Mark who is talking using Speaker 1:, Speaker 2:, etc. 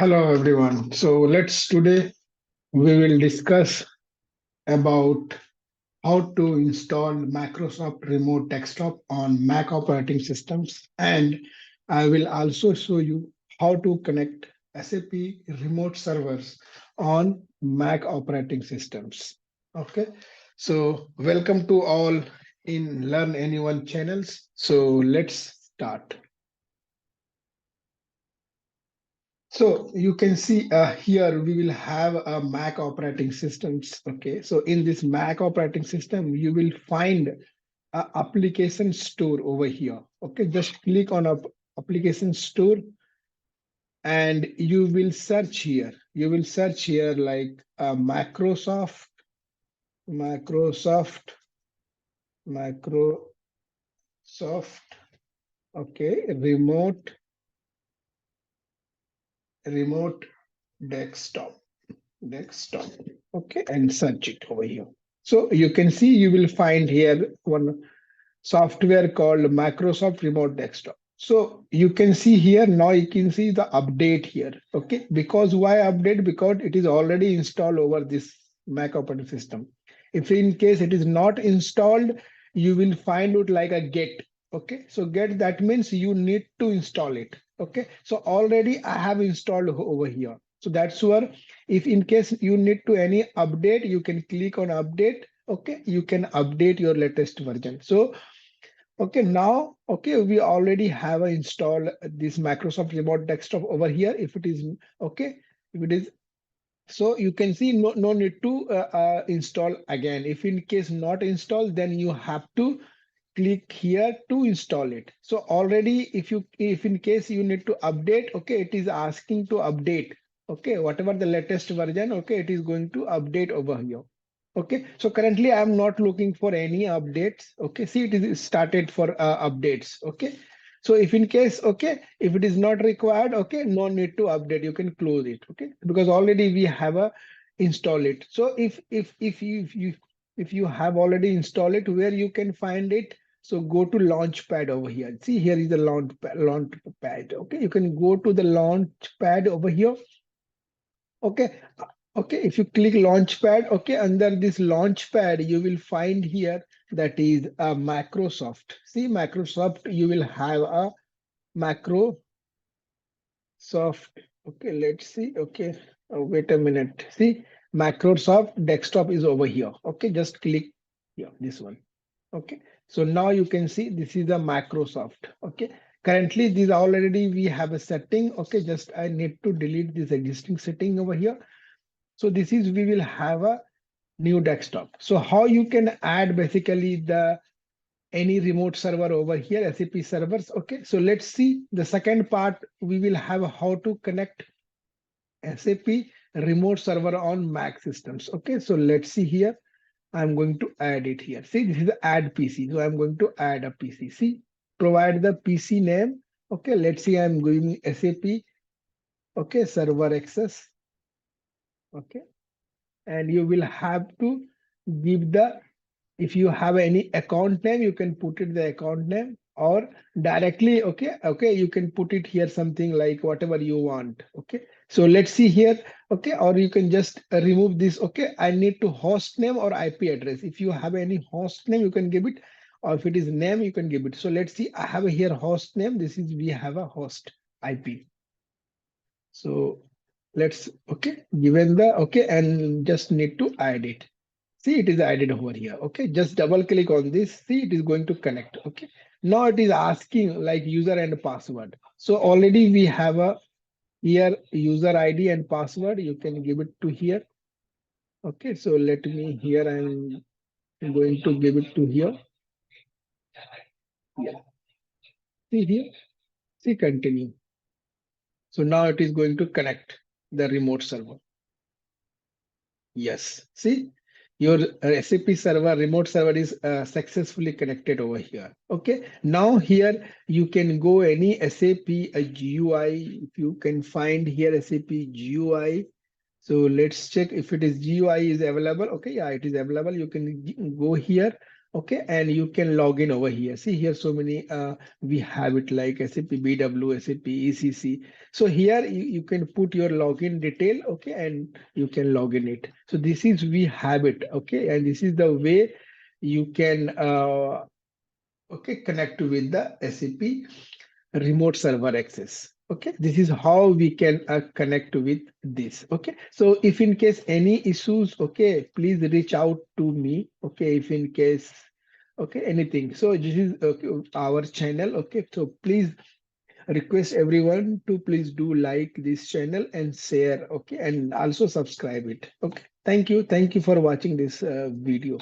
Speaker 1: Hello everyone. So let's today we will discuss about how to install Microsoft Remote Desktop on Mac operating systems, and I will also show you how to connect SAP remote servers on Mac operating systems. Okay. So welcome to all in Learn Anyone channels. So let's start. So you can see here we will have a Mac operating systems. Okay, so in this Mac operating system, you will find a application store over here. Okay, just click on application store and you will search here. You will search here like Microsoft, Microsoft. Okay, remote desktop. Desktop. Okay, and search it over here. So you can see you will find here one software called Microsoft Remote Desktop. So you can see here now you can see the update here. Okay, because why update? Because it is already installed over this Mac operating system. If in case it is not installed, you will find it like a get. Okay, so get that means you need to install it. Okay, so already I have installed over here. So that's where if in case you need to any update, you can click on update. Okay, you can update your latest version. So okay, now, okay, we already have installed this Microsoft Remote Desktop over here. If it is okay, if it is so you can see no need to install again. If in case not installed, then you have to click here to install it. So already if in case you need to update, okay, it is asking to update. Okay, whatever the latest version, okay, it is going to update over here. Okay, so currently I'm not looking for any updates. Okay, see it is started for updates. Okay, so if in case, okay, if it is not required, okay, no need to update, you can close it. Okay, because already we have a install it. So if you have already installed it, where you can find it, so go to Launchpad over here. See, here is the launch pad. Okay, you can go to the Launchpad over here. Okay, okay. If you click Launchpad, okay, under this Launchpad, you will find here that is a Microsoft. See, Microsoft, you will have a Microsoft. Okay, let's see. Okay, wait a minute. See, Microsoft Desktop is over here. Okay, just click here, this one. Okay, so now you can see this is a Microsoft. Okay, currently these already we have a setting. Okay, just I need to delete this existing setting over here. So this is we will have a new desktop. So how you can add basically the any remote server over here, SAP servers. Okay, so let's see the second part. We will have how to connect SAP remote server on Mac systems. Okay, so let's see here. I'm going to add it here. See, this is add PC. So I'm going to add a PC. See, provide the PC name. Okay, let's see. I'm going SAP. Okay, server access. Okay, and you will have to give the if you have any account name, you can put it the account name or directly. Okay, you can put it here something like whatever you want. Okay, so let's see here. Okay, or you can just remove this. Okay, I need to host name or IP address. If you have any host name, you can give it, or if it is name, you can give it. So let's see, I have here host name. This is we have a host IP. So let's okay, given the okay, and just need to add it. See, it is added over here. Okay, just double click on this. See, it is going to connect. Okay, now it is asking like user and password. So already we have a here user ID and password. You can give it to here. Okay, so let me here. I'm going to give it to here. Yeah. See here. See, continue. So now it is going to connect the remote server. Yes. See, your SAP server, remote server is successfully connected over here. Okay. Now here you can go any SAP GUI. If you can find here SAP GUI. So let's check if it is GUI is available. Okay. Yeah, it is available. You can go here. Okay, and you can log in over here. See here, so many we have it like SAP BW, SAP ECC. So here you can put your login detail, okay, and you can log in it. So this is we have it, okay, and this is the way you can okay, connect with the SAP remote server access. Okay, this is how we can connect with this. Okay, so if in case any issues, okay, please reach out to me. Okay, if in case, okay, anything. So this is our channel. Okay, so please request everyone to please do like this channel and share. Okay, and also subscribe it. Okay, thank you for watching this video.